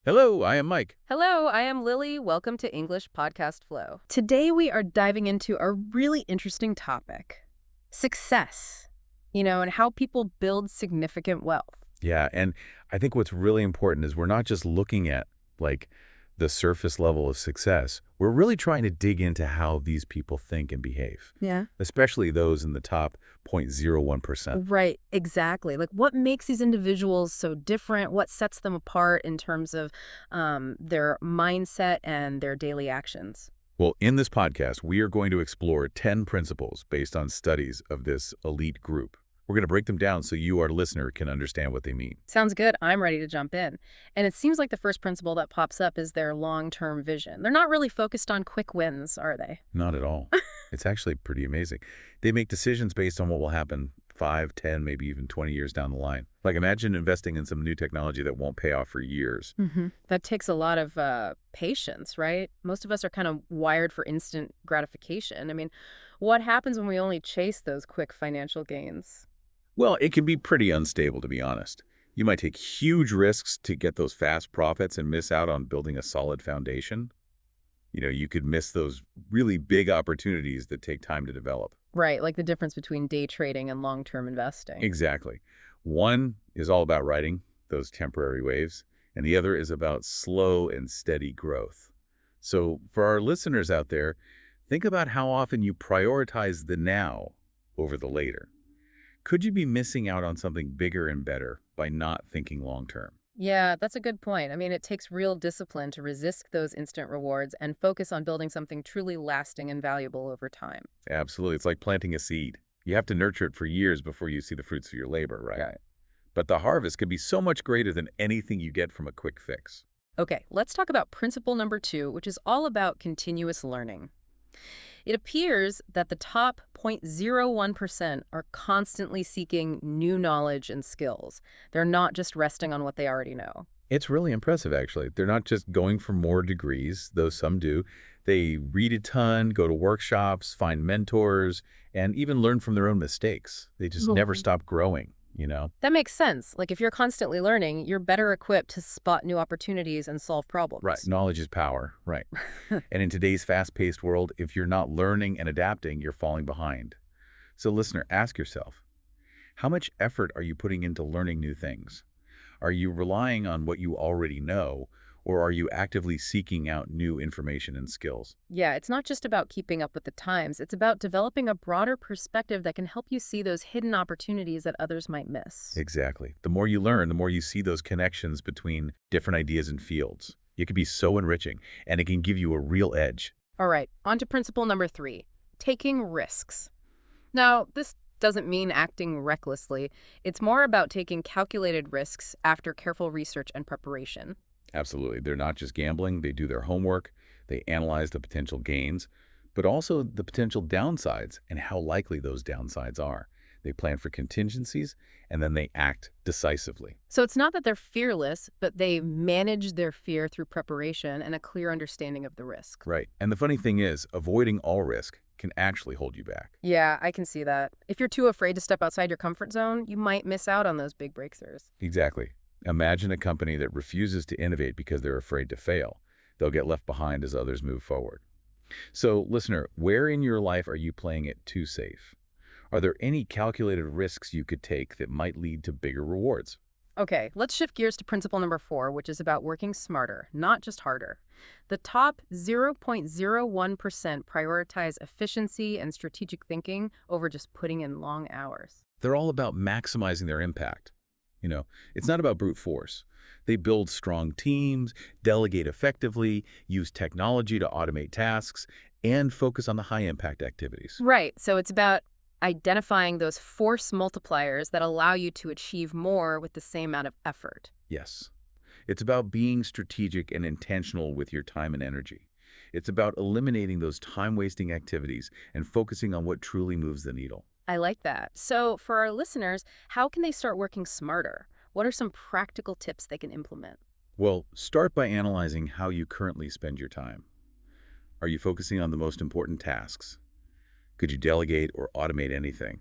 Hello, I am Mike. Hello, I am Lily. Welcome to English Podcast Flow. Today we are diving into a really interesting topic, success, and how people build significant wealth. Yeah, and I think what's really important is we're not just looking at like the surface level of success. We're really trying to dig into how these people think and behave, Yeah. especially those in the top 0.01%. Right, exactly. Like what makes these individuals so different? What sets them apart in terms of their mindset and their daily actions? Well, in this podcast, we are going to explore 10 principles based on studies of this elite group. We're going to break them down so you, our listener, can understand what they mean. Sounds good. I'm ready to jump in. And it seems like the first principle that pops up is their long-term vision. They're not really focused on quick wins, are they? Not at all. It's actually pretty amazing. They make decisions based on what will happen 5, 10, maybe even 20 years down the line. Like imagine investing in some new technology that won't pay off for years. That takes a lot of patience, right? Most of us are kind of wired for instant gratification. I mean, what happens when we only chase those quick financial gains? Well, it can be pretty unstable, to be honest. You might take huge risks to get those fast profits and miss out on building a solid foundation. You could miss those really big opportunities that take time to develop. Right, like the difference between day trading and long-term investing. Exactly. One is all about riding those temporary waves, and the other is about slow and steady growth. So for our listeners out there, think about how often you prioritize the now over the later. Could you be missing out on something bigger and better by not thinking long term? Yeah, that's a good point. I mean, it takes real discipline to resist those instant rewards and focus on building something truly lasting and valuable over time. Absolutely. It's like planting a seed. You have to nurture it for years before you see the fruits of your labor, right? Right. But the harvest could be so much greater than anything you get from a quick fix. Okay, let's talk about principle number 2, which is all about continuous learning. It appears that the top 0.01% are constantly seeking new knowledge and skills. They're not just resting on what they already know. It's really impressive, actually. They're not just going for more degrees, though some do. They read a ton, go to workshops, find mentors, and even learn from their own mistakes. They just never Mhm. stop growing. That makes sense. Like if you're constantly learning, you're better equipped to spot new opportunities and solve Right. problems. Knowledge is power. Right. And in today's fast-paced world, if you're not learning and adapting, you're falling behind. So listener, ask yourself, how much effort are you putting into learning new things? Are you relying on what you already know, or are you actively seeking out new information and skills? Yeah, it's not just about keeping up with the times. It's about developing a broader perspective that can help you see those hidden opportunities that others might miss. Exactly. The more you learn, the more you see those connections between different ideas and fields. It can be so enriching, and it can give you a real edge. All right, on to principle number 3, taking risks. Now, this doesn't mean acting recklessly. It's more about taking calculated risks after careful research and preparation. Absolutely. They're not just gambling. They do their homework. They analyze the potential gains, but also the potential downsides and how likely those downsides are. They plan for contingencies, and then they act decisively. So it's not that they're fearless, but they manage their fear through preparation and a clear understanding of the risk. Right. And the funny thing is, avoiding all risk can actually hold you back. Yeah, I can see that. If you're too afraid to step outside your comfort zone, you might miss out on those big breakthroughs. Exactly. Imagine a company that refuses to innovate because they're afraid to fail. They'll get left behind as others move forward. So, listener, where in your life are you playing it too safe? Are there any calculated risks you could take that might lead to bigger rewards? Okay, let's shift gears to principle number 4, which is about working smarter, not just harder. The top 0.01% prioritize efficiency and strategic thinking over just putting in long hours. They're all about maximizing their impact. It's not about brute force. They build strong teams, delegate effectively, use technology to automate tasks, and focus on the high-impact activities. Right, so it's about identifying those force multipliers that allow you to achieve more with the same amount of effort. Yes. It's about being strategic and intentional with your time and energy. It's about eliminating those time-wasting activities and focusing on what truly moves the needle. I like that. So for our listeners, how can they start working smarter? What are some practical tips they can implement? Well, start by analyzing how you currently spend your time. Are you focusing on the most important tasks? Could you delegate or automate anything?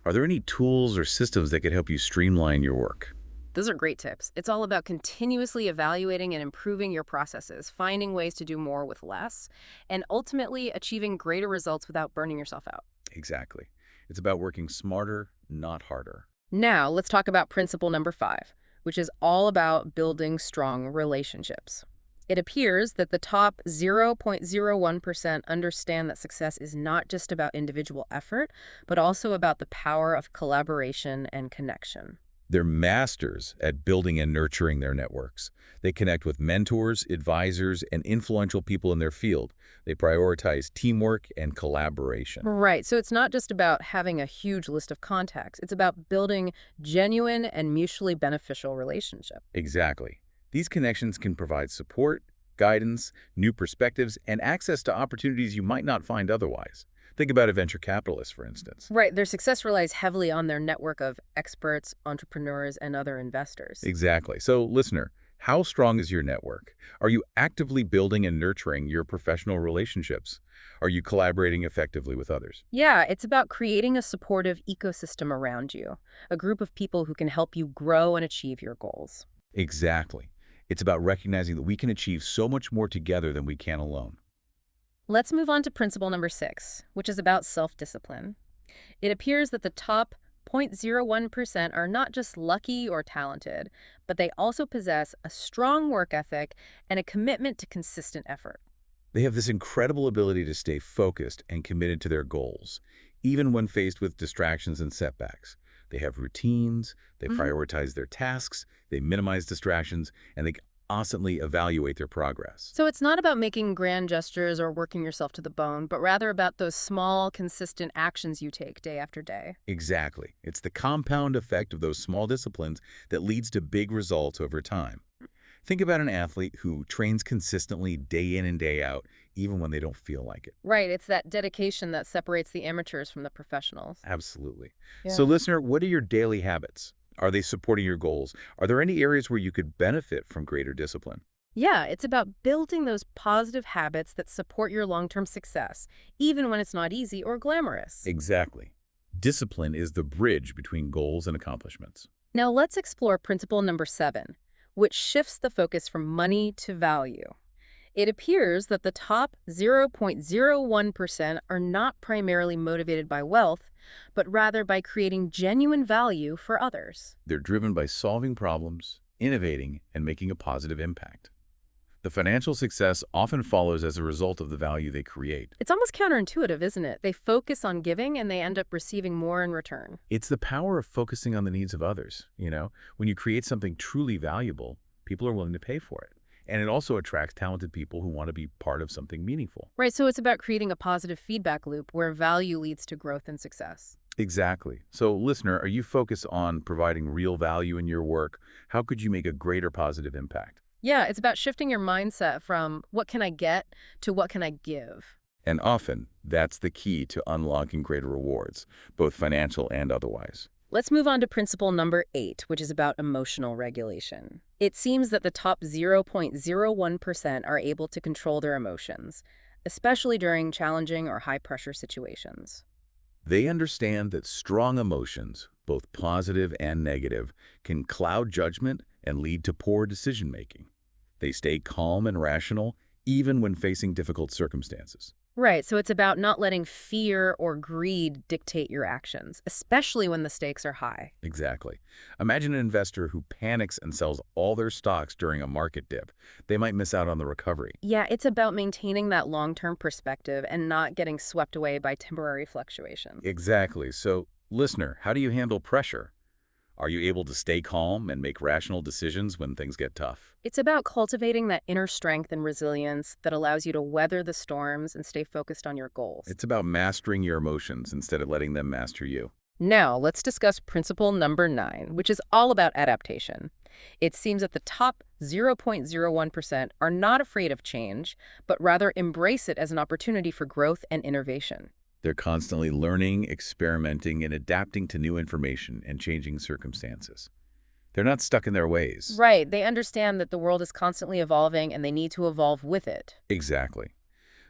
Are there any tools or systems that could help you streamline your work? Those are great tips. It's all about continuously evaluating and improving your processes, finding ways to do more with less, and ultimately achieving greater results without burning yourself out. Exactly. It's about working smarter, not harder. Now, let's talk about principle number 5, which is all about building strong relationships. It appears that the top 0.01% understand that success is not just about individual effort, but also about the power of collaboration and connection. They're masters at building and nurturing their networks. They connect with mentors, advisors, and influential people in their field. They prioritize teamwork and collaboration. Right, so it's not just about having a huge list of contacts. It's about building genuine and mutually beneficial relationships. Exactly. These connections can provide support, guidance, new perspectives, and access to opportunities you might not find otherwise. Think about a venture capitalist, for instance. Right, their success relies heavily on their network of experts, entrepreneurs, and other investors. Exactly. So, listener, how strong is your network? Are you actively building and nurturing your professional relationships? Are you collaborating effectively with others? Yeah, it's about creating a supportive ecosystem around you, a group of people who can help you grow and achieve your goals. Exactly. It's about recognizing that we can achieve so much more together than we can alone. Let's move on to principle number 6, which is about self-discipline. It appears that the top 0.01% are not just lucky or talented, but they also possess a strong work ethic and a commitment to consistent effort. They have this incredible ability to stay focused and committed to their goals, even when faced with distractions and setbacks. They have routines, they prioritize their tasks, they minimize distractions, and they constantly evaluate their progress. So it's not about making grand gestures or working yourself to the bone, but rather about those small, consistent actions you take day after day. Exactly. It's the compound effect of those small disciplines that leads to big results over time. Think about an athlete who trains consistently day in and day out, even when they don't feel like it. Right, it's that dedication that separates the amateurs from the professionals. Absolutely. Yeah. So, listener, what are your daily habits? Are they supporting your goals? Are there any areas where you could benefit from greater discipline? Yeah, it's about building those positive habits that support your long-term success, even when it's not easy or glamorous. Exactly. Discipline is the bridge between goals and accomplishments. Now let's explore principle number 7, which shifts the focus from money to value. It appears that the top 0.01% are not primarily motivated by wealth, but rather by creating genuine value for others. They're driven by solving problems, innovating, and making a positive impact. The financial success often follows as a result of the value they create. It's almost counterintuitive, isn't it? They focus on giving and they end up receiving more in return. It's the power of focusing on the needs of others. When you create something truly valuable, people are willing to pay for it. And it also attracts talented people who want to be part of something meaningful. Right, so it's about creating a positive feedback loop where value leads to growth and success. Exactly. So, listener, are you focused on providing real value in your work? How could you make a greater positive impact? Yeah, it's about shifting your mindset from what can I get to what can I give. And often, that's the key to unlocking greater rewards, both financial and otherwise. Let's move on to principle number 8, which is about emotional regulation. It seems that the top 0.01% are able to control their emotions, especially during challenging or high-pressure situations. They understand that strong emotions, both positive and negative, can cloud judgment and lead to poor decision-making. They stay calm and rational, even when facing difficult circumstances. Right, so it's about not letting fear or greed dictate your actions, especially when the stakes are high. Exactly. Imagine an investor who panics and sells all their stocks during a market dip. They might miss out on the recovery. Yeah, it's about maintaining that long-term perspective and not getting swept away by temporary fluctuations. Exactly. So, listener, how do you handle pressure? Are you able to stay calm and make rational decisions when things get tough? It's about cultivating that inner strength and resilience that allows you to weather the storms and stay focused on your goals. It's about mastering your emotions instead of letting them master you. Now, let's discuss principle number 9, which is all about adaptation. It seems that the top 0.01% are not afraid of change, but rather embrace it as an opportunity for growth and innovation. They're constantly learning, experimenting, and adapting to new information and changing circumstances. They're not stuck in their ways. Right, they understand that the world is constantly evolving and they need to evolve with it. Exactly.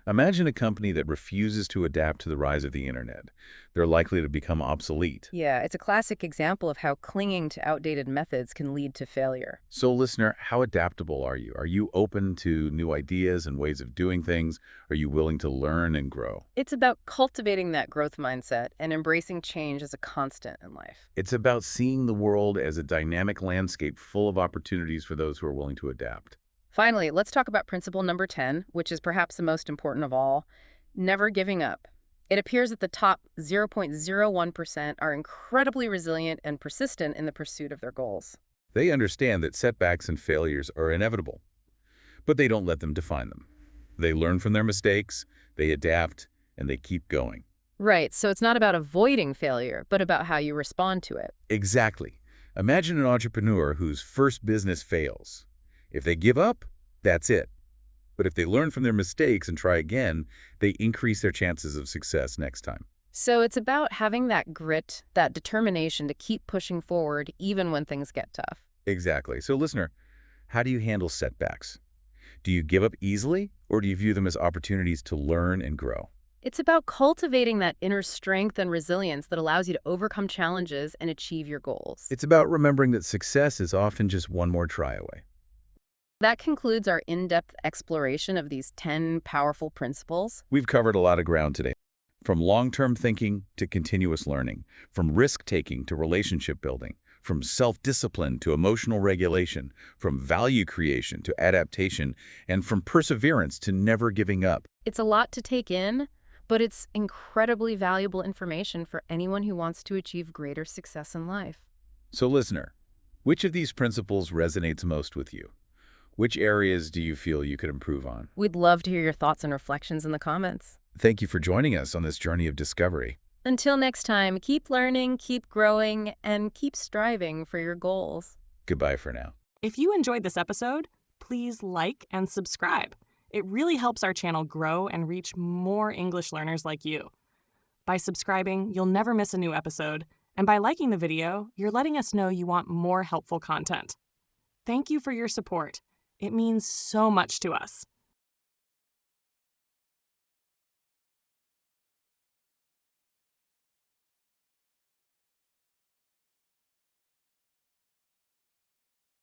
Imagine a company that refuses to adapt to the rise of the internet. They're likely to become obsolete. Yeah, it's a classic example of how clinging to outdated methods can lead to failure. So, listener, how adaptable are you? Are you open to new ideas and ways of doing things? Are you willing to learn and grow? It's about cultivating that growth mindset and embracing change as a constant in life. It's about seeing the world as a dynamic landscape full of opportunities for those who are willing to adapt. Finally, let's talk about principle number 10, which is perhaps the most important of all: never giving up. It appears that the top 0.01% are incredibly resilient and persistent in the pursuit of their goals. They understand that setbacks and failures are inevitable, but they don't let them define them. They learn from their mistakes, they adapt, and they keep going. Right, so it's not about avoiding failure, but about how you respond to it. Exactly. Imagine an entrepreneur whose first business fails. If they give up, that's it. But if they learn from their mistakes and try again, they increase their chances of success next time. So it's about having that grit, that determination to keep pushing forward even when things get tough. Exactly. So listener, how do you handle setbacks? Do you give up easily, or do you view them as opportunities to learn and grow? It's about cultivating that inner strength and resilience that allows you to overcome challenges and achieve your goals. It's about remembering that success is often just one more try away. That concludes our in-depth exploration of these 10 powerful principles. We've covered a lot of ground today, from long-term thinking to continuous learning, from risk-taking to relationship building, from self-discipline to emotional regulation, from value creation to adaptation, and from perseverance to never giving up. It's a lot to take in, but it's incredibly valuable information for anyone who wants to achieve greater success in life. So listener, which of these principles resonates most with you? Which areas do you feel you could improve on? We'd love to hear your thoughts and reflections in the comments. Thank you for joining us on this journey of discovery. Until next time, keep learning, keep growing, and keep striving for your goals. Goodbye for now. If you enjoyed this episode, please like and subscribe. It really helps our channel grow and reach more English learners like you. By subscribing, you'll never miss a new episode, and by liking the video, you're letting us know you want more helpful content. Thank you for your support. It means so much to us.